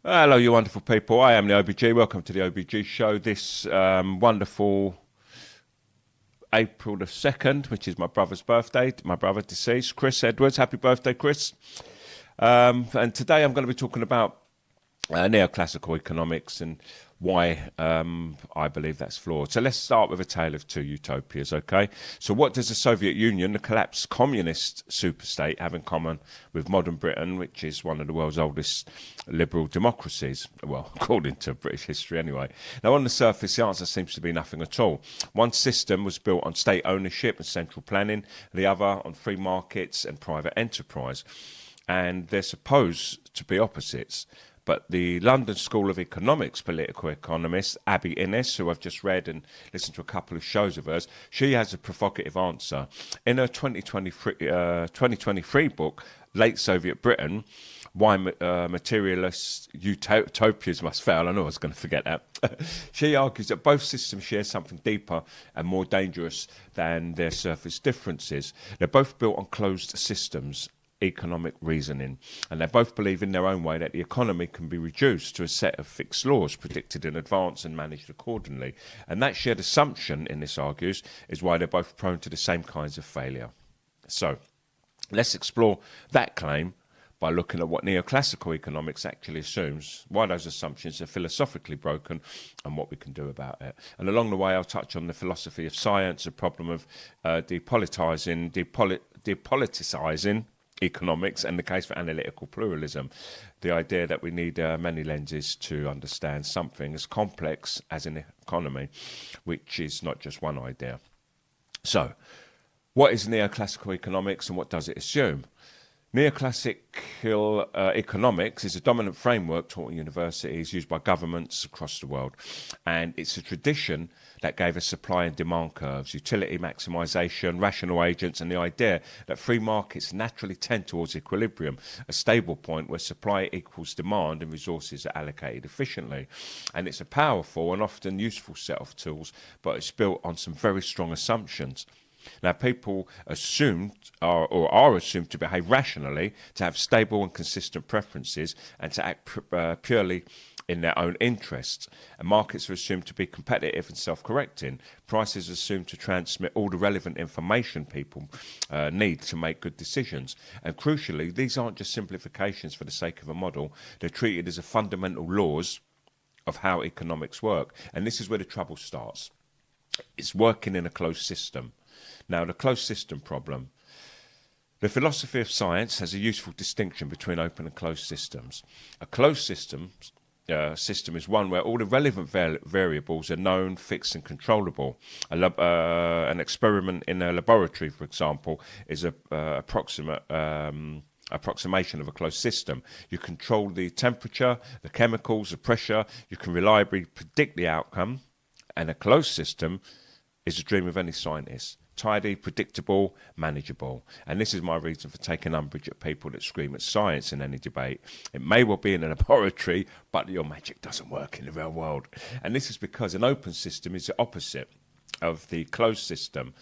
Hello, you wonderful people. I am the OBG. Welcome to the OBG show. This wonderful April the 2nd, which is my brother's birthday. My brother deceased, Chris Edwards. Happy birthday, Chris. And today I'm going to be talking about neoclassical economics and why I believe that's flawed. So let's start with a tale of two utopias, okay? So what does the Soviet Union, the collapsed communist superstate, have in common with modern Britain, which is one of the world's oldest liberal democracies? Well, according to British history anyway. Now, on the surface, the answer seems to be nothing at all. One system was built on state ownership and central planning, the other on free markets and private enterprise. And they're supposed to be opposites. But the London School of Economics political economist, Abby Innes, who I've just read and listened to a couple of shows of hers, she has a provocative answer. In her 2023 book, Late Soviet Britain, Why Materialist Utopias Must Fail, I know I was going to forget that, she argues that both systems share something deeper and more dangerous than their surface differences. They're both built on closed systems, economic reasoning, and they both believe in their own way that the economy can be reduced to a set of fixed laws predicted in advance and managed accordingly. And that shared assumption, in this argues, is why they're both prone to the same kinds of failure. So let's explore that claim by looking at what neoclassical economics actually assumes, why those assumptions are philosophically broken, and what we can do about it. And along the way, I'll touch on the philosophy of science, the problem of depoliticising economics, and the case for analytical pluralism. The idea that we need many lenses to understand something as complex as an economy, which is not just one idea. So, what is neoclassical economics and what does it assume? Neoclassical economics is a dominant framework taught in universities, used by governments across the world. And it's a tradition that gave us supply and demand curves, utility maximisation, rational agents, and the idea that free markets naturally tend towards equilibrium, a stable point where supply equals demand and resources are allocated efficiently. And it's a powerful and often useful set of tools, but it's built on some very strong assumptions. Now, people assumed or are assumed to behave rationally, to have stable and consistent preferences, and to act purely in their own interests. And markets are assumed to be competitive and self-correcting. Prices are assumed to transmit all the relevant information people need to make good decisions. And crucially, these aren't just simplifications for the sake of a model. They're treated as a fundamental laws of how economics work. And this is where the trouble starts. It's working in a closed system. Now, the closed system problem. The philosophy of science has a useful distinction between open and closed systems. A closed system is one where all the relevant variables are known, fixed, and controllable. An experiment in a laboratory, for example, is an approximation of a closed system. You control the temperature, the chemicals, the pressure. You can reliably predict the outcome. And a closed system is a dream of any scientist. Tidy, predictable, manageable. And this is my reason for taking umbrage at people that scream at science in any debate. It may well be in a laboratory, but your magic doesn't work in the real world. And this is because an open system is the opposite of the closed system.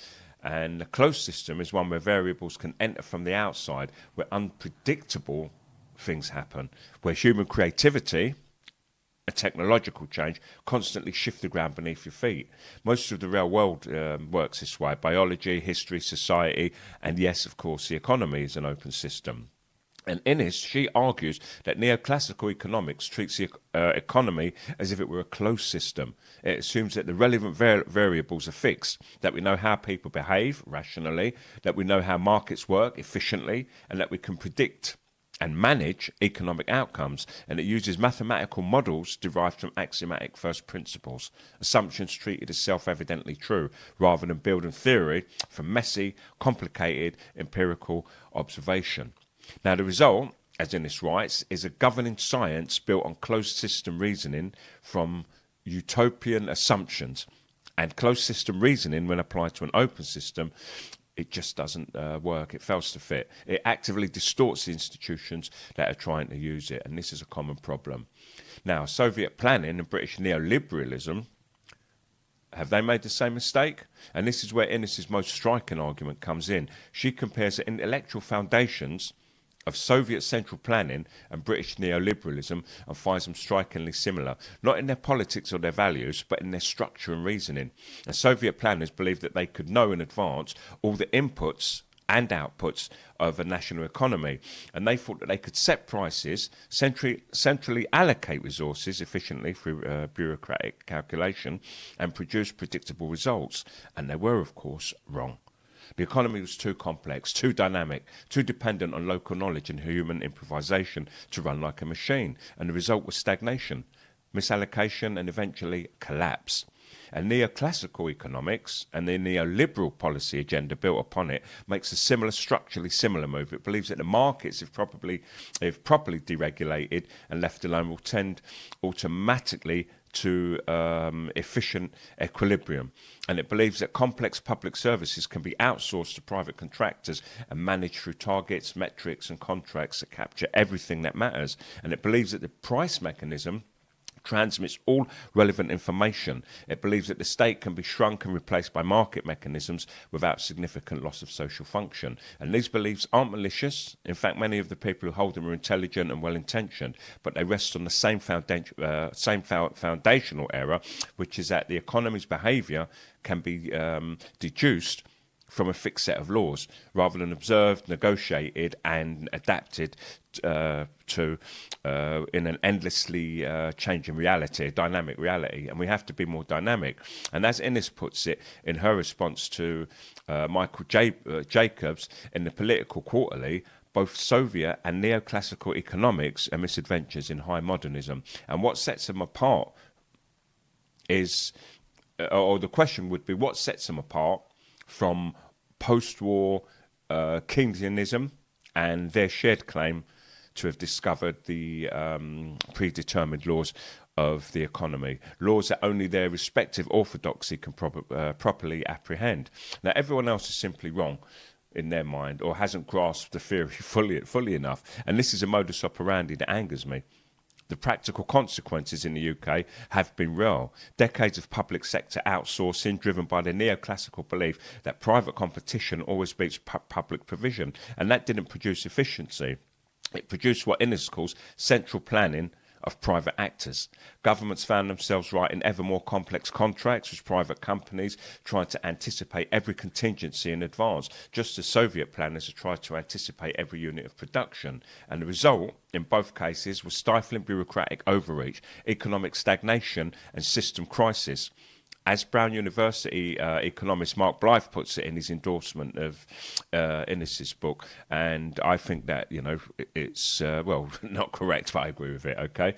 And the closed system is one where variables can enter from the outside, where unpredictable things happen, where human creativity, a technological change, constantly shift the ground beneath your feet. Most of the real world works this way. Biology, history, society, and yes, of course, the economy is an open system. And Innes, she argues that neoclassical economics treats the economy as if it were a closed system. It assumes that the relevant variables are fixed, that we know how people behave rationally, that we know how markets work efficiently, and that we can predict and manage economic outcomes, and it uses mathematical models derived from axiomatic first principles, assumptions treated as self-evidently true, rather than building theory from messy, complicated, empirical observation. Now, the result, as Innes writes, is a governing science built on closed system reasoning from utopian assumptions. And closed system reasoning, when applied to an open system, it just doesn't work. It fails to fit. It actively distorts the institutions that are trying to use it, and this is a common problem. Now, Soviet planning and British neoliberalism, have they made the same mistake? And this is where Innes's most striking argument comes in. She compares the intellectual foundations of Soviet central planning and British neoliberalism and finds them strikingly similar, not in their politics or their values, but in their structure and reasoning. The Soviet planners believed that they could know in advance all the inputs and outputs of a national economy, and they thought that they could set prices, centrally allocate resources efficiently through bureaucratic calculation, and produce predictable results. And they were, of course, wrong. The economy was too complex, too dynamic, too dependent on local knowledge and human improvisation to run like a machine, and the result was stagnation, misallocation, and eventually collapse. And neoclassical economics and the neoliberal policy agenda built upon it makes a structurally similar move. It believes that the markets, if properly deregulated and left alone, will tend automatically to efficient equilibrium. And it believes that complex public services can be outsourced to private contractors and managed through targets, metrics, and contracts that capture everything that matters. And it believes that the price mechanism transmits all relevant information. It believes that the state can be shrunk and replaced by market mechanisms without significant loss of social function. And these beliefs aren't malicious. In fact, many of the people who hold them are intelligent and well-intentioned, but they rest on the same foundational error, which is that the economy's behaviour can be deduced from a fixed set of laws, rather than observed, negotiated, and adapted to in an endlessly changing reality, a dynamic reality. And we have to be more dynamic. And as Innes puts it in her response to Michael Jacobs in the Political Quarterly, both Soviet and neoclassical economics are misadventures in high modernism. And what sets them apart is, or the question would be, what sets them apart from post-war Keynesianism and their shared claim to have discovered the predetermined laws of the economy, laws that only their respective orthodoxy can properly apprehend. Now, everyone else is simply wrong in their mind or hasn't grasped the theory fully enough, and this is a modus operandi that angers me. The practical consequences in the UK have been real. Decades of public sector outsourcing driven by the neoclassical belief that private competition always beats public provision. And that didn't produce efficiency. It produced what Innes calls central planning of private actors. Governments found themselves writing ever more complex contracts with private companies, trying to anticipate every contingency in advance, just as Soviet planners had tried to anticipate every unit of production. And the result, in both cases, was stifling bureaucratic overreach, economic stagnation, and system crisis. As Brown University economist Mark Blythe puts it in his endorsement of Innes's book, and I think that, it's, not correct, but I agree with it, okay?